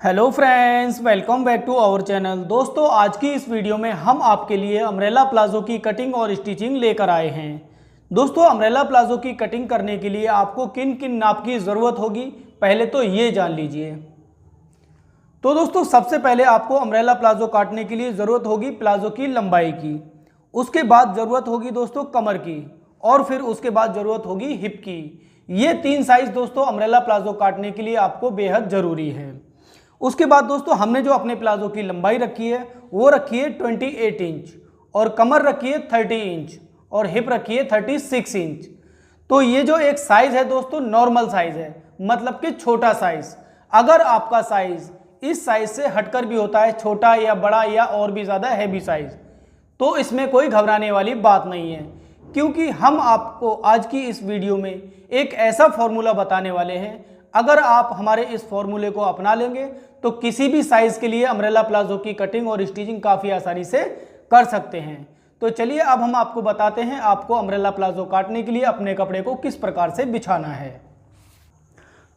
Hello friends, welcome back to our channel. दोस्तों, आज की इस वीडियो में हम आपके लिए अम्ब्रेला प्लाजो की कटिंग और स्टिचिंग लेकर आए हैं। दोस्तों, अम्ब्रेला प्लाजो की कटिंग करने के लिए आपको किन किन नाप की ज़रूरत होगी, पहले तो ये जान लीजिए। तो दोस्तों, सबसे पहले आपको अम्ब्रेला प्लाजो काटने के लिए ज़रूरत होगी प्लाजो की लंबाई की। उसके बाद ज़रूरत होगी दोस्तों कमर की, और फिर उसके बाद ज़रूरत होगी हिप की। ये 3 साइज़ दोस्तों अम्ब्रेला प्लाजो काटने के लिए आपको बेहद ज़रूरी है। उसके बाद दोस्तों, हमने जो अपने प्लाजो की लंबाई रखी है वो रखी है 28 इंच, और कमर रखी है 30 इंच, और हिप रखी है 36 इंच। तो ये जो एक साइज़ है दोस्तों, नॉर्मल साइज़ है, मतलब कि छोटा साइज़। अगर आपका साइज़ इस साइज़ से हटकर भी होता है, छोटा या बड़ा या और भी ज़्यादा हैवी साइज़, तो इसमें कोई घबराने वाली बात नहीं है, क्योंकि हम आपको आज की इस वीडियो में एक ऐसा फॉर्मूला बताने वाले हैं। अगर आप हमारे इस फॉर्मूले को अपना लेंगे तो किसी भी साइज़ के लिए अम्ब्रेला प्लाजो की कटिंग और स्टिचिंग काफ़ी आसानी से कर सकते हैं। तो चलिए अब हम आपको बताते हैं आपको अम्ब्रेला प्लाजो काटने के लिए अपने कपड़े को किस प्रकार से बिछाना है।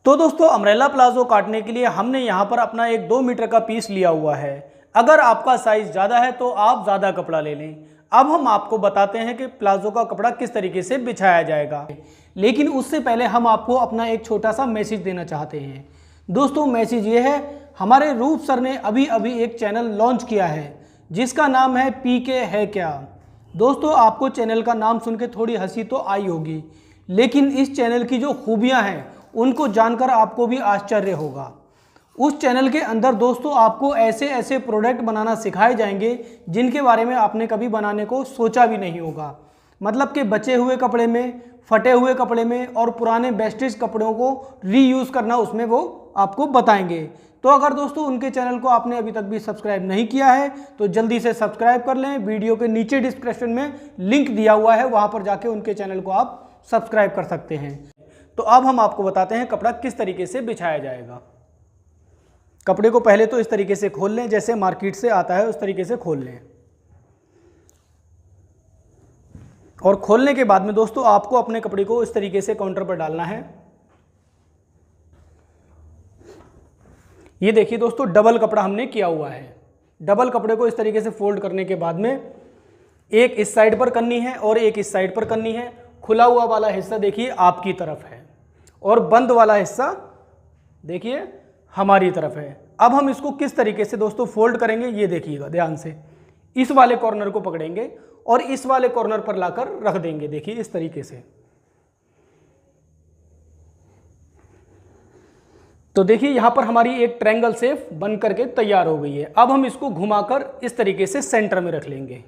तो दोस्तों, अम्ब्रेला प्लाजो काटने के लिए हमने यहाँ पर अपना एक 2 मीटर का पीस लिया हुआ है। अगर आपका साइज़ ज़्यादा है तो आप ज़्यादा कपड़ा ले लें। अब हम आपको बताते हैं कि प्लाजो का कपड़ा किस तरीके से बिछाया जाएगा, लेकिन उससे पहले हम आपको अपना एक छोटा सा मैसेज देना चाहते हैं। दोस्तों, मैसेज ये है, हमारे रूप सर ने अभी अभी एक चैनल लॉन्च किया है जिसका नाम है पीके है क्या। दोस्तों, आपको चैनल का नाम सुन के थोड़ी हंसी तो आई होगी, लेकिन इस चैनल की जो खूबियां हैं उनको जानकर आपको भी आश्चर्य होगा। उस चैनल के अंदर दोस्तों आपको ऐसे ऐसे प्रोडक्ट बनाना सिखाए जाएंगे जिनके बारे में आपने कभी बनाने को सोचा भी नहीं होगा। मतलब कि बचे हुए कपड़े में, फटे हुए कपड़े में और पुराने वेस्टेज कपड़ों को रीयूज़ करना, उसमें वो आपको बताएंगे। तो अगर दोस्तों उनके चैनल को आपने अभी तक भी सब्सक्राइब नहीं किया है तो जल्दी से सब्सक्राइब कर लें। वीडियो के नीचे डिस्क्रिप्शन में लिंक दिया हुआ है, वहाँ पर जाके उनके चैनल को आप सब्सक्राइब कर सकते हैं। तो अब हम आपको बताते हैं कपड़ा किस तरीके से बिछाया जाएगा। कपड़े को पहले तो इस तरीके से खोल लें, जैसे मार्केट से आता है उस तरीके से खोल लें। और खोलने के बाद में दोस्तों आपको अपने कपड़े को इस तरीके से काउंटर पर डालना है। ये देखिए दोस्तों, डबल कपड़ा हमने किया हुआ है। डबल कपड़े को इस तरीके से फोल्ड करने के बाद में एक इस साइड पर करनी है और एक इस साइड पर करनी है। खुला हुआ वाला हिस्सा देखिए आपकी तरफ है और बंद वाला हिस्सा देखिए हमारी तरफ है। अब हम इसको किस तरीके से दोस्तों फोल्ड करेंगे, ये देखिएगा ध्यान से। इस वाले कॉर्नर को पकड़ेंगे और इस वाले कॉर्नर पर लाकर रख देंगे, देखिए इस तरीके से। तो देखिए यहां पर हमारी एक ट्रायंगल शेप बन करके तैयार हो गई है। अब हम इसको घुमाकर इस तरीके से सेंटर में रख लेंगे।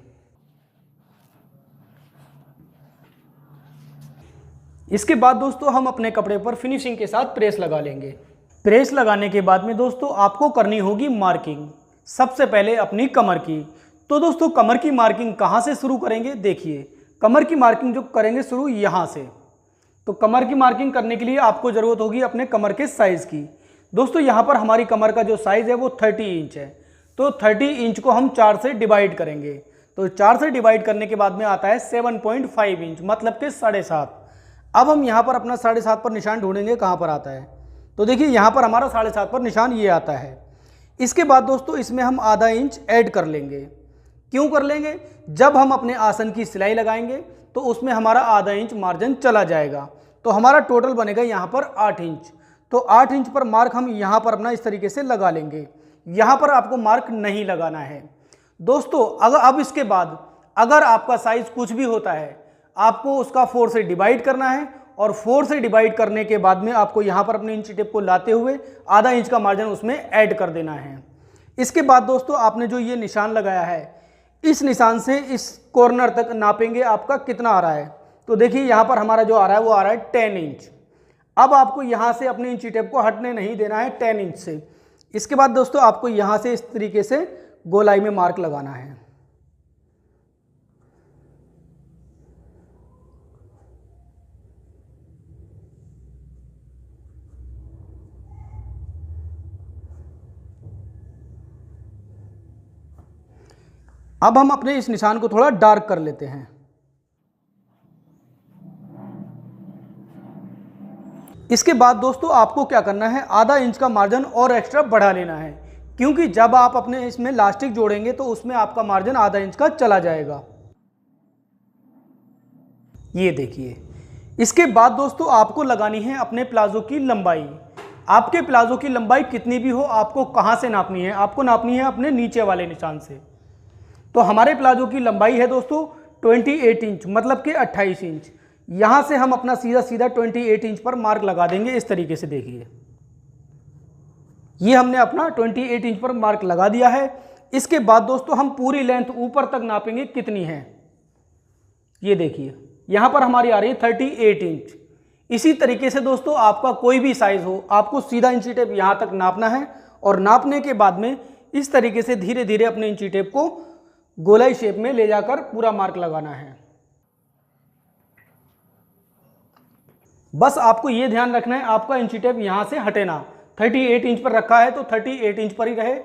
इसके बाद दोस्तों हम अपने कपड़े पर फिनिशिंग के साथ प्रेस लगा लेंगे। प्रेस लगाने के बाद में दोस्तों आपको करनी होगी मार्किंग, सबसे पहले अपनी कमर की। तो दोस्तों कमर की मार्किंग कहाँ से शुरू करेंगे, देखिए कमर की मार्किंग जो करेंगे शुरू यहाँ से। तो कमर की मार्किंग करने के लिए आपको ज़रूरत होगी अपने कमर के साइज़ की। दोस्तों यहाँ पर हमारी कमर का जो साइज़ है वो 30 इंच है। तो 30 इंच को हम 4 से डिवाइड करेंगे। तो 4 से डिवाइड करने के बाद में आता है 7.5 इंच, मतलब कि 7.5। अब हम यहाँ पर अपना 7.5 पर निशान ढूंढेंगे, कहाँ पर आता है। तो देखिए यहाँ पर हमारा 7.5 पर निशान ये आता है। इसके बाद दोस्तों इसमें हम आधा इंच ऐड कर लेंगे। क्यों कर लेंगे, जब हम अपने आसन की सिलाई लगाएंगे तो उसमें हमारा आधा इंच मार्जिन चला जाएगा। तो हमारा टोटल बनेगा यहाँ पर 8 इंच। तो 8 इंच पर मार्क हम यहाँ पर अपना इस तरीके से लगा लेंगे। यहाँ पर आपको मार्क नहीं लगाना है दोस्तों। अब इसके बाद अगर आपका साइज कुछ भी होता है, आपको उसका 4 से डिवाइड करना है, और 4 से डिवाइड करने के बाद में आपको यहाँ पर अपने इंची टेप को लाते हुए आधा इंच का मार्जिन उसमें ऐड कर देना है। इसके बाद दोस्तों आपने जो ये निशान लगाया है, इस निशान से इस कॉर्नर तक नापेंगे आपका कितना आ रहा है। तो देखिए यहाँ पर हमारा जो आ रहा है वो आ रहा है 10 इंच। अब आपको यहाँ से अपनी इंची टेप को हटने नहीं देना है 10 इंच से। इसके बाद दोस्तों आपको यहाँ से इस तरीके से गोलाई में मार्क लगाना है। अब हम अपने इस निशान को थोड़ा डार्क कर लेते हैं। इसके बाद दोस्तों आपको क्या करना है, आधा इंच का मार्जिन और एक्स्ट्रा बढ़ा लेना है, क्योंकि जब आप अपने इसमें लास्टिक जोड़ेंगे तो उसमें आपका मार्जिन आधा इंच का चला जाएगा। ये देखिए। इसके बाद दोस्तों आपको लगानी है अपने प्लाजो की लंबाई। आपके प्लाजो की लंबाई कितनी भी हो, आपको कहाँ से नापनी है, आपको नापनी है अपने नीचे वाले निशान से। तो हमारे प्लाजो की लंबाई है दोस्तों 28 इंच, मतलब कि 28 इंच। यहाँ से हम अपना सीधा सीधा 28 इंच पर मार्क लगा देंगे इस तरीके से। देखिए ये हमने अपना 28 इंच पर मार्क लगा दिया है। इसके बाद दोस्तों हम पूरी लेंथ ऊपर तक नापेंगे कितनी है। ये देखिए यहाँ पर हमारी आ रही है 38 इंच। इसी तरीके से दोस्तों आपका कोई भी साइज हो, आपको सीधा इंची टेप यहाँ तक नापना है और नापने के बाद में इस तरीके से धीरे धीरे अपने इंची टेप को गोलाई शेप में ले जाकर पूरा मार्क लगाना है। बस आपको ये ध्यान रखना है आपका इंची टेप यहाँ से हटे ना। 38 इंच पर रखा है तो 38 इंच पर ही रहे।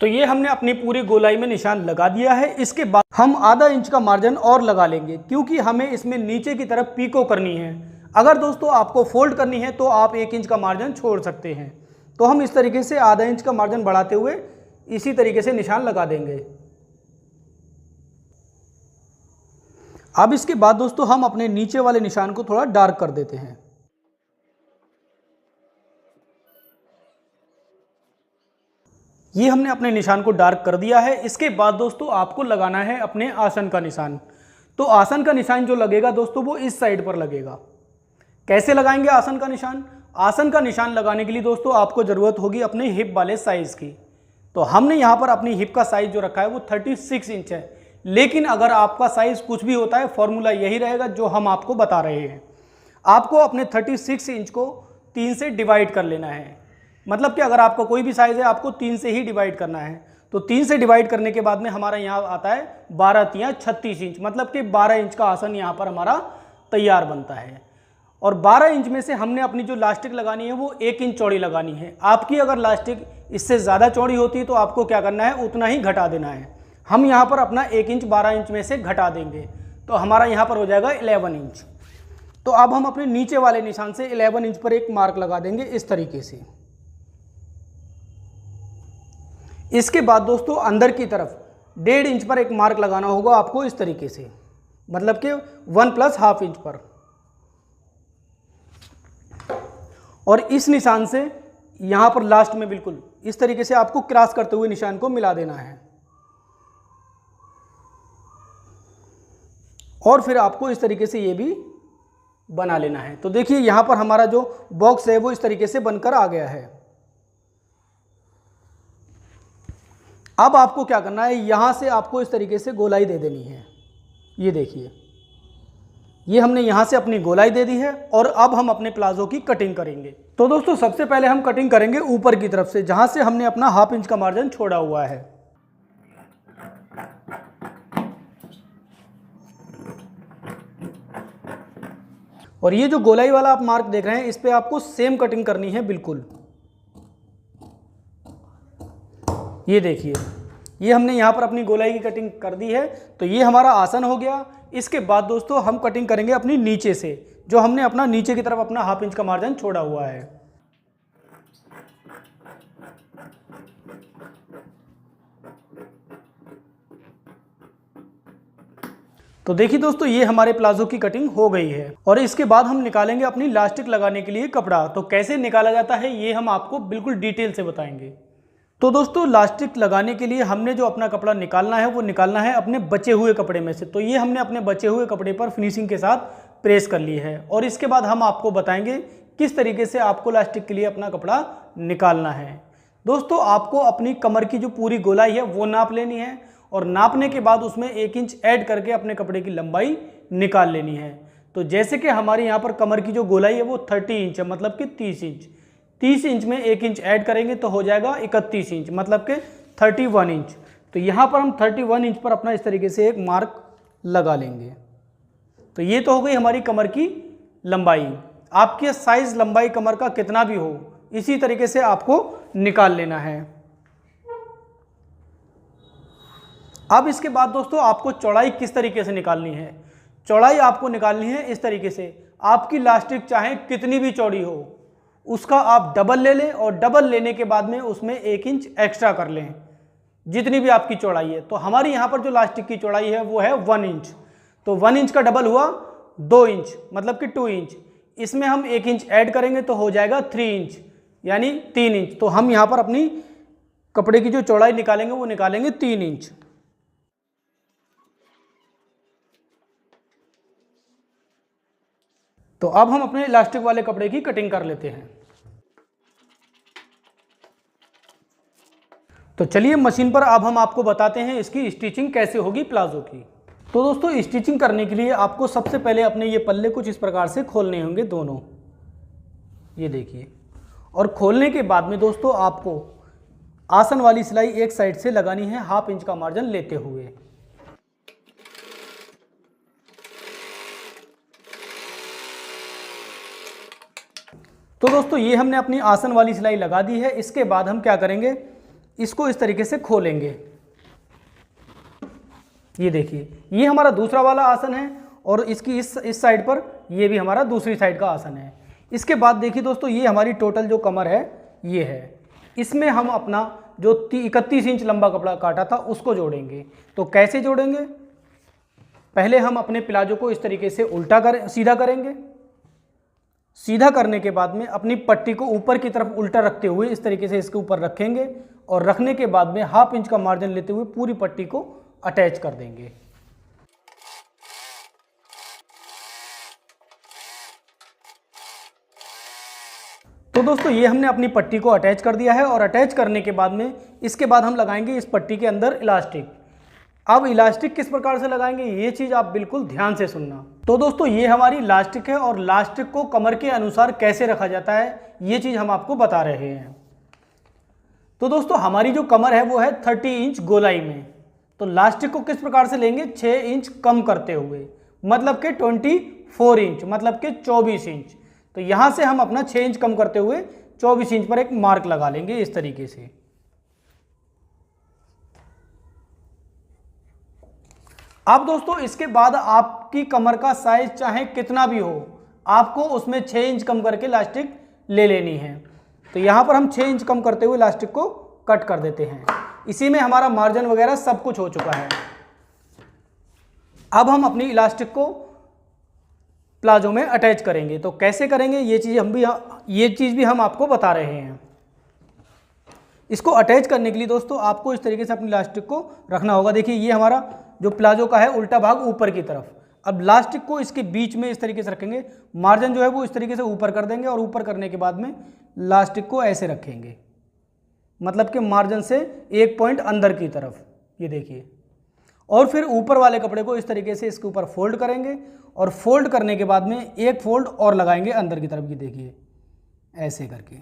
तो ये हमने अपनी पूरी गोलाई में निशान लगा दिया है। इसके बाद हम आधा इंच का मार्जिन और लगा लेंगे, क्योंकि हमें इसमें नीचे की तरफ पीको करनी है। अगर दोस्तों आपको फोल्ड करनी है तो आप 1 इंच का मार्जिन छोड़ सकते हैं। तो हम इस तरीके से आधा इंच का मार्जिन बढ़ाते हुए इसी तरीके से निशान लगा देंगे। अब इसके बाद दोस्तों हम अपने नीचे वाले निशान को थोड़ा डार्क कर देते हैं। ये हमने अपने निशान को डार्क कर दिया है। इसके बाद दोस्तों आपको लगाना है अपने आसन का निशान। तो आसन का निशान जो लगेगा दोस्तों वो इस साइड पर लगेगा। कैसे लगाएंगे आसन का निशान? आसन का निशान लगाने के लिए दोस्तों आपको ज़रूरत होगी अपने हिप वाले साइज़ की। तो हमने यहाँ पर अपनी हिप का साइज़ जो रखा है वो 36 इंच है। लेकिन अगर आपका साइज़ कुछ भी होता है, फॉर्मूला यही रहेगा जो हम आपको बता रहे हैं। आपको अपने 36 इंच को 3 से डिवाइड कर लेना है। मतलब कि अगर आपका कोई भी साइज़ है आपको 3 से ही डिवाइड करना है। तो 3 से डिवाइड करने के बाद में हमारा यहाँ आता है 12 तियाँ 36 इंच, मतलब कि 12 इंच का आसन यहाँ पर हमारा तैयार बनता है। और 12 इंच में से हमने अपनी जो लास्टिक लगानी है वो 1 इंच चौड़ी लगानी है। आपकी अगर लास्टिक इससे ज़्यादा चौड़ी होती है तो आपको क्या करना है, उतना ही घटा देना है। हम यहाँ पर अपना 1 इंच 12 इंच में से घटा देंगे तो हमारा यहाँ पर हो जाएगा 11 इंच। तो अब हम अपने नीचे वाले निशान से 11 इंच पर एक मार्क लगा देंगे इस तरीके से। इसके बाद दोस्तों अंदर की तरफ 1.5 इंच पर एक मार्क लगाना होगा आपको इस तरीके से, मतलब कि 1 + ½ इंच पर। और इस निशान से यहाँ पर लास्ट में बिल्कुल इस तरीके से आपको क्रॉस करते हुए निशान को मिला देना है। और फिर आपको इस तरीके से ये भी बना लेना है। तो देखिए यहाँ पर हमारा जो बॉक्स है वो इस तरीके से बनकर आ गया है। अब आपको क्या करना है, यहाँ से आपको इस तरीके से गोलाई दे देनी है। ये देखिए ये हमने यहाँ से अपनी गोलाई दे दी है और अब हम अपने प्लाजो की कटिंग करेंगे। तो दोस्तों सबसे पहले हम कटिंग करेंगे ऊपर की तरफ से, जहाँ से हमने अपना ½ इंच का मार्जिन छोड़ा हुआ है। और ये जो गोलाई वाला आप मार्क देख रहे हैं इस पे आपको सेम कटिंग करनी है बिल्कुल। ये देखिए ये हमने यहाँ पर अपनी गोलाई की कटिंग कर दी है। तो ये हमारा आसन हो गया। इसके बाद दोस्तों हम कटिंग करेंगे अपनी नीचे से, जो हमने अपना नीचे की तरफ अपना ½ इंच का मार्जिन छोड़ा हुआ है। तो देखिए दोस्तों ये हमारे प्लाजो की कटिंग हो गई है। और इसके बाद हम निकालेंगे अपनी लास्टिक लगाने के लिए कपड़ा। तो कैसे निकाला जाता है ये हम आपको बिल्कुल डिटेल से बताएंगे। तो दोस्तों लास्टिक लगाने के लिए हमने जो अपना कपड़ा निकालना है वो निकालना है अपने बचे हुए कपड़े में से। तो ये हमने अपने बचे हुए कपड़े पर फिनिशिंग के साथ प्रेस कर ली है। और इसके बाद हम आपको बताएंगे किस तरीके से आपको लास्टिक के लिए अपना कपड़ा निकालना है। दोस्तों आपको अपनी कमर की जो पूरी गोलाई है वो नाप लेनी है और नापने के बाद उसमें 1 इंच ऐड करके अपने कपड़े की लंबाई निकाल लेनी है। तो जैसे कि हमारे यहाँ पर कमर की जो गोलाई है वो 30 इंच है, मतलब कि 30 इंच। 30 इंच में 1 इंच ऐड करेंगे तो हो जाएगा 31 इंच, मतलब कि 31 इंच। तो यहाँ पर हम 31 इंच पर अपना इस तरीके से एक मार्क लगा लेंगे। तो ये तो हो गई हमारी कमर की लंबाई। आपके साइज लंबाई कमर का कितना भी हो, इसी तरीके से आपको निकाल लेना है। अब इसके बाद दोस्तों आपको चौड़ाई किस तरीके से निकालनी है। चौड़ाई आपको निकालनी है इस तरीके से, आपकी इलास्टिक चाहे कितनी भी चौड़ी हो उसका आप डबल ले लें और डबल लेने के बाद में उसमें 1 इंच एक्स्ट्रा कर लें, जितनी भी आपकी चौड़ाई है। तो हमारी यहाँ पर जो इलास्टिक की चौड़ाई है वो है 1 इंच, तो 1 इंच का डबल हुआ 2 इंच, मतलब कि 2 इंच। इसमें हम 1 इंच ऐड करेंगे तो हो जाएगा 3 इंच, यानी 3 इंच। तो हम यहाँ पर अपनी कपड़े की जो चौड़ाई निकालेंगे वो निकालेंगे 3 इंच। तो अब हम अपने इलास्टिक वाले कपड़े की कटिंग कर लेते हैं। तो चलिए मशीन पर अब हम आपको बताते हैं इसकी स्टिचिंग कैसे होगी प्लाजो की। तो दोस्तों स्टिचिंग करने के लिए आपको सबसे पहले अपने ये पल्ले कुछ इस प्रकार से खोलने होंगे दोनों, ये देखिए। और खोलने के बाद में दोस्तों आपको आसन वाली सिलाई एक साइड से लगानी है 1/2 इंच का मार्जिन लेते हुए। तो दोस्तों ये हमने अपनी आसन वाली सिलाई लगा दी है। इसके बाद हम क्या करेंगे, इसको इस तरीके से खोलेंगे। ये देखिए ये हमारा दूसरा वाला आसन है और इसकी इस साइड पर ये भी हमारा दूसरी साइड का आसन है। इसके बाद देखिए दोस्तों ये हमारी टोटल जो कमर है ये है, इसमें हम अपना जो 31 इंच लंबा कपड़ा काटा था उसको जोड़ेंगे। तो कैसे जोड़ेंगे, पहले हम अपने प्लाजो को इस तरीके से सीधा करेंगे। सीधा करने के बाद में अपनी पट्टी को ऊपर की तरफ उल्टा रखते हुए इस तरीके से इसके ऊपर रखेंगे और रखने के बाद में 1/2 इंच का मार्जिन लेते हुए पूरी पट्टी को अटैच कर देंगे। तो दोस्तों ये हमने अपनी पट्टी को अटैच कर दिया है और अटैच करने के बाद में इसके बाद हम लगाएंगे इस पट्टी के अंदर इलास्टिक। अब इलास्टिक किस प्रकार से लगाएंगे ये चीज़ आप बिल्कुल ध्यान से सुनना। तो दोस्तों ये हमारी इलास्टिक है और इलास्टिक को कमर के अनुसार कैसे रखा जाता है ये चीज़ हम आपको बता रहे हैं। तो दोस्तों हमारी जो कमर है वो है 30 इंच गोलाई में, तो इलास्टिक को किस प्रकार से लेंगे, 6 इंच कम करते हुए, मतलब कि 24 इंच, मतलब कि 24 इंच। तो यहाँ से हम अपना 6 इंच कम करते हुए 24 इंच पर एक मार्क लगा लेंगे इस तरीके से। अब दोस्तों इसके बाद आपकी कमर का साइज चाहे कितना भी हो आपको उसमें 6 इंच कम करके इलास्टिक ले लेनी है। तो यहाँ पर हम 6 इंच कम करते हुए इलास्टिक को कट कर देते हैं। इसी में हमारा मार्जिन वगैरह सब कुछ हो चुका है। अब हम अपनी इलास्टिक को प्लाजो में अटैच करेंगे। तो कैसे करेंगे ये चीज़ भी हम आपको बता रहे हैं। इसको अटैच करने के लिए दोस्तों आपको इस तरीके से अपनी इलास्टिक को रखना होगा। देखिए ये हमारा जो प्लाजो का है उल्टा भाग ऊपर की तरफ। अब इलास्टिक को इसके बीच में इस तरीके से रखेंगे, मार्जिन जो है वो इस तरीके से ऊपर कर देंगे और ऊपर करने के बाद में इलास्टिक को ऐसे रखेंगे, मतलब कि मार्जिन से 1 पॉइंट अंदर की तरफ, ये देखिए। और फिर ऊपर वाले कपड़े को इस तरीके से इसके ऊपर फोल्ड करेंगे और फोल्ड करने के बाद में एक फोल्ड और लगाएंगे अंदर की तरफ, ये देखिए ऐसे करके।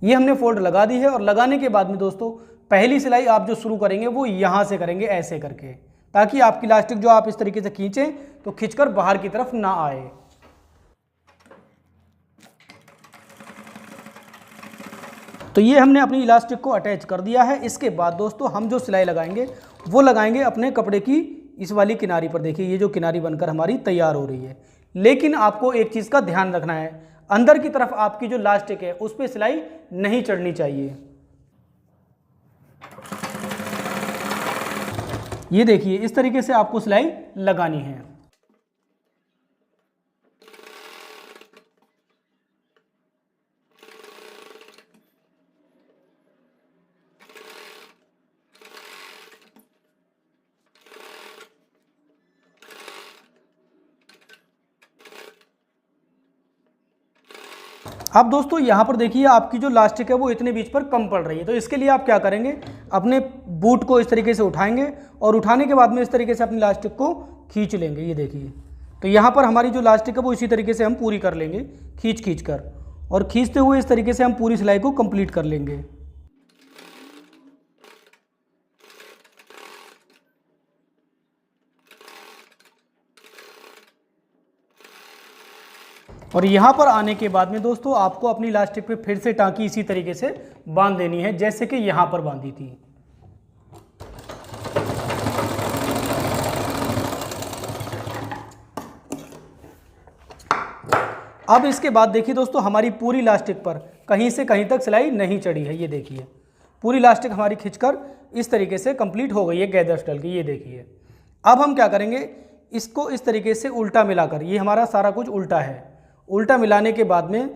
ये हमने फोल्ड लगा दी है और लगाने के बाद में दोस्तों पहली सिलाई आप जो शुरू करेंगे वो यहाँ से करेंगे ऐसे करके, ताकि आपकी इलास्टिक जो आप इस तरीके से खींचें तो खींचकर बाहर की तरफ ना आए। तो ये हमने अपनी इलास्टिक को अटैच कर दिया है। इसके बाद दोस्तों हम जो सिलाई लगाएंगे वो लगाएंगे अपने कपड़े की इस वाली किनारी पर। देखिए ये जो किनारी बनकर हमारी तैयार हो रही है, लेकिन आपको एक चीज़ का ध्यान रखना है, अंदर की तरफ आपकी जो इलास्टिक है उस पर सिलाई नहीं चढ़नी चाहिए। ये देखिए इस तरीके से आपको सिलाई लगानी है। अब दोस्तों यहाँ पर देखिए आपकी जो लास्टिक है वो इतने बीच पर कम पड़ रही है, तो इसके लिए आप क्या करेंगे, अपने बूट को इस तरीके से उठाएंगे और उठाने के बाद में इस तरीके से अपनी लास्टिक को खींच लेंगे। ये देखिए, तो यहाँ पर हमारी जो लास्टिक है वो इसी तरीके से हम पूरी कर लेंगे खींच कर, और खींचते हुए इस तरीके से हम पूरी सिलाई को कंप्लीट कर लेंगे। और यहाँ पर आने के बाद में दोस्तों आपको अपनी लास्टिक पे फिर से टाँकी इसी तरीके से बांध देनी है जैसे कि यहाँ पर बांधी थी। अब इसके बाद देखिए दोस्तों हमारी पूरी लास्टिक पर कहीं से कहीं तक सिलाई नहीं चढ़ी है। ये देखिए पूरी लास्टिक हमारी खींचकर इस तरीके से कंप्लीट हो गई है गैदर स्टाइल की। ये देखिए अब हम क्या करेंगे, इसको इस तरीके से उल्टा मिलाकर, ये हमारा सारा कुछ उल्टा है, उल्टा मिलाने के बाद में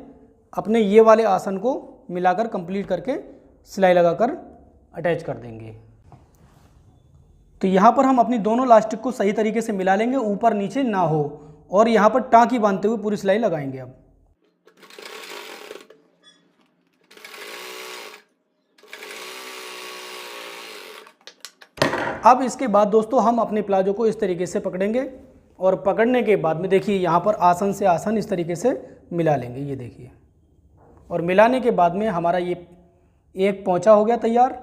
अपने ये वाले आसन को मिलाकर कंप्लीट करके सिलाई लगाकर अटैच कर देंगे। तो यहाँ पर हम अपनी दोनों लास्टिक को सही तरीके से मिला लेंगे, ऊपर नीचे ना हो, और यहाँ पर टाँकी बांधते हुए पूरी सिलाई लगाएंगे। अब इसके बाद दोस्तों हम अपने प्लाजो को इस तरीके से पकड़ेंगे और पकड़ने के बाद में देखिए यहाँ पर आसन से आसन इस तरीके से मिला लेंगे। ये देखिए, और मिलाने के बाद में हमारा ये एक पोंचा हो गया तैयार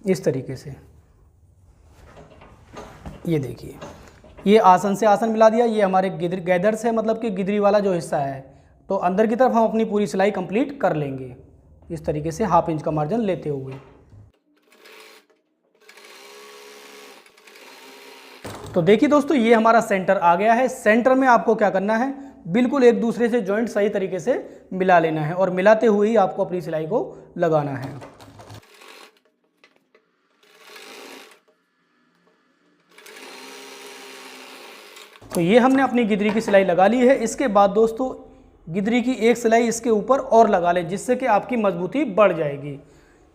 इस तरीके से। ये देखिए ये आसन से आसन मिला दिया, ये हमारे गैदर से मतलब कि गिदरी वाला जो हिस्सा है, तो अंदर की तरफ हम अपनी पूरी सिलाई कंप्लीट कर लेंगे इस तरीके से 1/2 इंच का मार्जिन लेते हुए। तो देखिए दोस्तों ये हमारा सेंटर आ गया है। सेंटर में आपको क्या करना है, बिल्कुल एक दूसरे से जॉइंट सही तरीके से मिला लेना है और मिलाते हुए ही आपको अपनी सिलाई को लगाना है। तो ये हमने अपनी गिदरी की सिलाई लगा ली है। इसके बाद दोस्तों गिदरी की एक सिलाई इसके ऊपर और लगा लें जिससे कि आपकी मजबूती बढ़ जाएगी।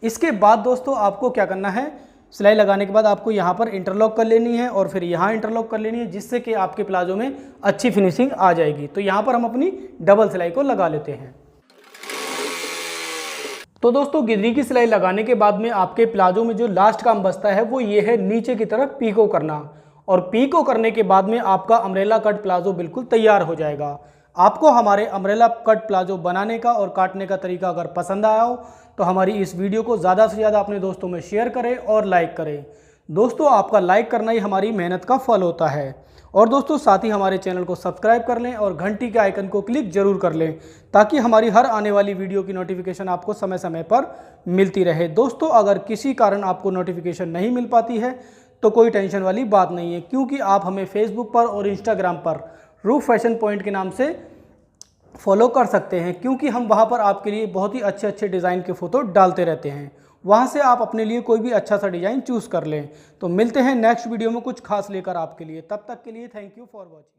इसके बाद दोस्तों आपको क्या करना है, सिलाई लगाने के बाद आपको यहाँ पर इंटरलॉक कर लेनी है और फिर यहाँ इंटरलॉक कर लेनी है जिससे कि आपके प्लाजो में अच्छी फिनिशिंग आ जाएगी। तो यहाँ पर हम अपनी डबल सिलाई को लगा लेते हैं। तो दोस्तों गिदरी की सिलाई लगाने के बाद में आपके प्लाजो में जो लास्ट काम बचता है वो ये है नीचे की तरफ पीको करना, और पीको करने के बाद में आपका अम्ब्रेला कट प्लाजो बिल्कुल तैयार हो जाएगा। आपको हमारे अम्ब्रेला कट प्लाजो बनाने का और काटने का तरीका अगर पसंद आया हो तो हमारी इस वीडियो को ज़्यादा से ज़्यादा अपने दोस्तों में शेयर करें और लाइक करें। दोस्तों आपका लाइक करना ही हमारी मेहनत का फल होता है। और दोस्तों साथ ही हमारे चैनल को सब्सक्राइब कर लें और घंटी के आइकन को क्लिक जरूर कर लें ताकि हमारी हर आने वाली वीडियो की नोटिफिकेशन आपको समय समय पर मिलती रहे। दोस्तों अगर किसी कारण आपको नोटिफिकेशन नहीं मिल पाती है तो कोई टेंशन वाली बात नहीं है, क्योंकि आप हमें फेसबुक पर और इंस्टाग्राम पर रूफ फैशन पॉइंट के नाम से फॉलो कर सकते हैं, क्योंकि हम वहां पर आपके लिए बहुत ही अच्छे अच्छे डिज़ाइन के फ़ोटो डालते रहते हैं। वहां से आप अपने लिए कोई भी अच्छा सा डिज़ाइन चूज़ कर लें। तो मिलते हैं नेक्स्ट वीडियो में कुछ खास लेकर आपके लिए। तब तक के लिए थैंक यू फॉर वॉचिंग।